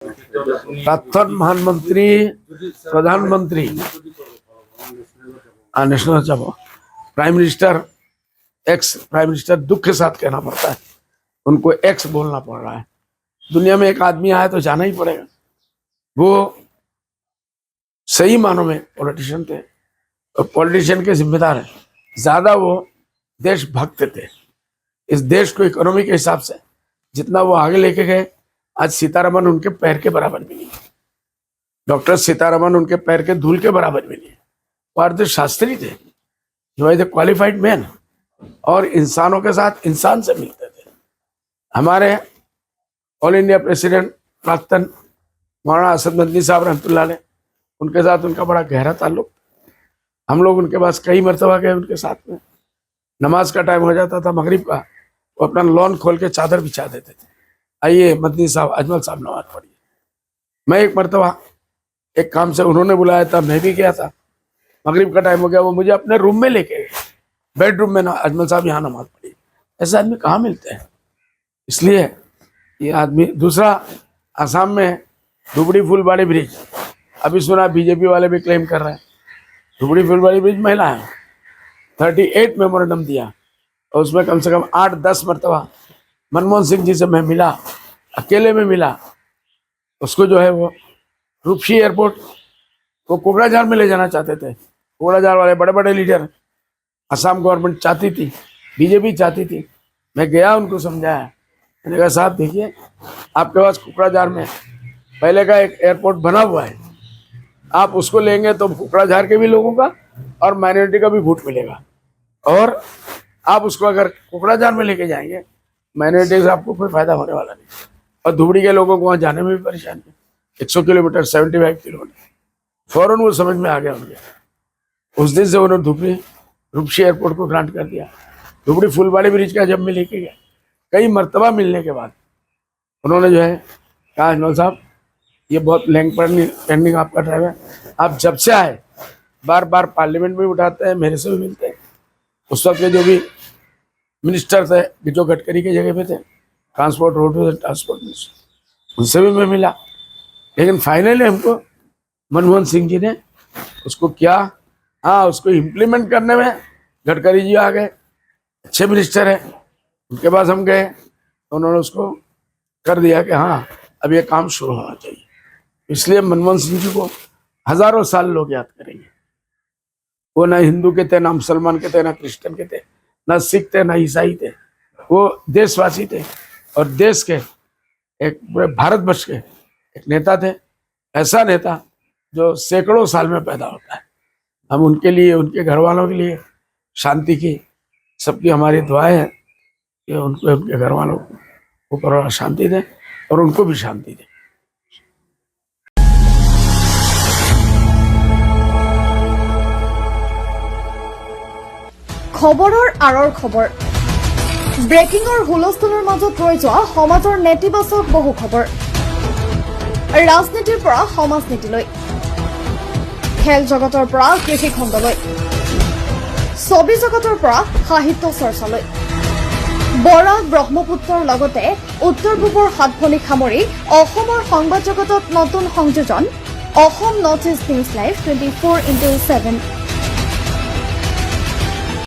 प्राक्तन प्रधानमंत्री प्रधानमंत्री नेशनल जब prime minister ex prime minister दुख के साथ कहना पड़ता है, उनको एक्स बोलना पड़ रहा है। दुनिया में एक आदमी आया तो जाना ही पड़ेगा। वो सही मानों में पॉलिटिशियन थे और पॉलिटिशियन के जिम्मेदार है। ज्यादा वो देशभक्त थे। इस देश को इकोनॉमी के हिसाब से जितना वो आगे लेके गए, आज सीतारमन उनके पैर के बराबर भी नहीं है। डॉक्टर सीतारमन उनके पैर के धूल के बराबर भी नहीं है। वो अर्थशास्त्री थे, जो द क्वालिफाइड मैन, और इंसानों के साथ इंसान से मिलते थे। हमारे ऑल इंडिया प्रेसिडेंट प्राक्तन मौलाना असद मदनी साहब रहमतुल्लाह अलैह, उनके साथ उनका बड़ा गहरा ताल्लुक। हम लोग उनके पास कई मरतबा गए। उनके साथ में नमाज का टाइम हो जाता था मगरिब का, वो अपना लॉन खोल के चादर बिछा देते थे, आइए मदनी साहब, अजमल साहब नमाज पढ़िए। मैं एक मरतबा एक काम से उन्होंने बुलाया था, मैं भी गया था। मगरिब का टाइम हो गया, वो मुझे अपने रूम में लेके गए, बेडरूम में ना, अजमल साहब यहाँ नमाज पढ़िए। ऐसे आदमी कहाँ मिलते हैं? इसलिए ये आदमी। दूसरा, आसाम में धुबड़ी फुलबाड़ी ब्रिज, अभी सुना बीजेपी वाले भी क्लेम कर रहे हैं धुबड़ी फुलबाड़ी ब्रिज महिला है। 38 मेमोरेंडम दिया और उसमें कम से कम 8-10 मरतबा मनमोहन सिंह जी से मैं मिला, अकेले में मिला। उसको जो है वो रूपसी एयरपोर्ट को कोकराझार में ले जाना चाहते थे। कोकराझार वाले बड़े बड़े लीडर, असम गवर्नमेंट चाहती थी, बीजेपी चाहती थी। मैं गया, उनको समझाया। मैंने कहा साहब देखिए, आपके पास कोकराझार में पहले का एक एयरपोर्ट बना हुआ है, आप उसको लेंगे तो कोकराझार के भी लोगों का और माइनॉरिटी का भी वोट मिलेगा। और आप उसको अगर कोकराझार में लेके जाएंगे, माइनॉरिटी से आपको कोई फायदा होने वाला नहीं। और धुबड़ी के लोगों को वहाँ जाने में भी परेशानी। 100 किलोमीटर, 75 किलोमीटर। फौरन वो समझ में आ गया उनके। उस दिन से उन्होंने धुबड़ी रूपसी एयरपोर्ट को ग्रांट कर दिया। धुबड़ी फुलबाड़ी ब्रिज का जब मैं लेके गया, कई मरतबा मिलने के बाद उन्होंने जो है कहा, अजमल साहब ये बहुत लैंग पेंडिंग आपका ड्राइव है, आप जब से आए बार बार पार्लियामेंट में उठाते हैं, मेरे से भी मिलते हैं। उस वक्त के जो भी मिनिस्टर थे, जो गडकरी की जगह पे थे, ट्रांसपोर्ट, रोड ट्रांसपोर्ट मिनिस्टर, उनसे भी मैं मिला। लेकिन फाइनली हमको मनमोहन सिंह जी ने उसको किया, हाँ, उसको इम्प्लीमेंट करने में गडकरी जी आ गए, अच्छे मिनिस्टर है, उनके पास हम गए, तो उन्होंने उसको कर दिया कि हाँ अब ये काम शुरू होना चाहिए। इसलिए मनमोहन सिंह जी को हजारों साल लोग याद करेंगे। वो ना हिंदू के थे, ना मुसलमान के थे, ना क्रिश्चियन के थे, ना सिख थे, ना ईसाई थे। वो देशवासी थे और देश के एक पूरे भारतवर्ष के एक नेता थे। ऐसा नेता जो सैकड़ों साल में पैदा होता है। हम उनके लिए, उनके घर वालों के लिए शांति की, सबकी हमारी दुआएं हैं कि उनको, उनके घर वालों को ऊपर वाला शांति दे और उनको भी शांति दे। খবৰৰ আঁৰৰ খবৰ, ব্ৰেকিঙৰ হুলস্থুলৰ মাজত ৰৈ যোৱা সমাজৰ নেতিবাচক বহু খবৰ। ৰাজনীতিৰ পৰা সমাজনীতিলৈ, খেল জগতৰ পৰা কৃষি খণ্ডলৈ, ছবি জগতৰ পৰা সাহিত্য চৰ্চালৈ, বৰাক ব্ৰহ্মপুত্ৰৰ লগতে উত্তৰ পূবৰ সাতভনী সামৰি অসমৰ সংবাদ জগতত নতুন সংযোজন, অসম নৰ্থ ইষ্ট নিউজ লাইভ 24/7।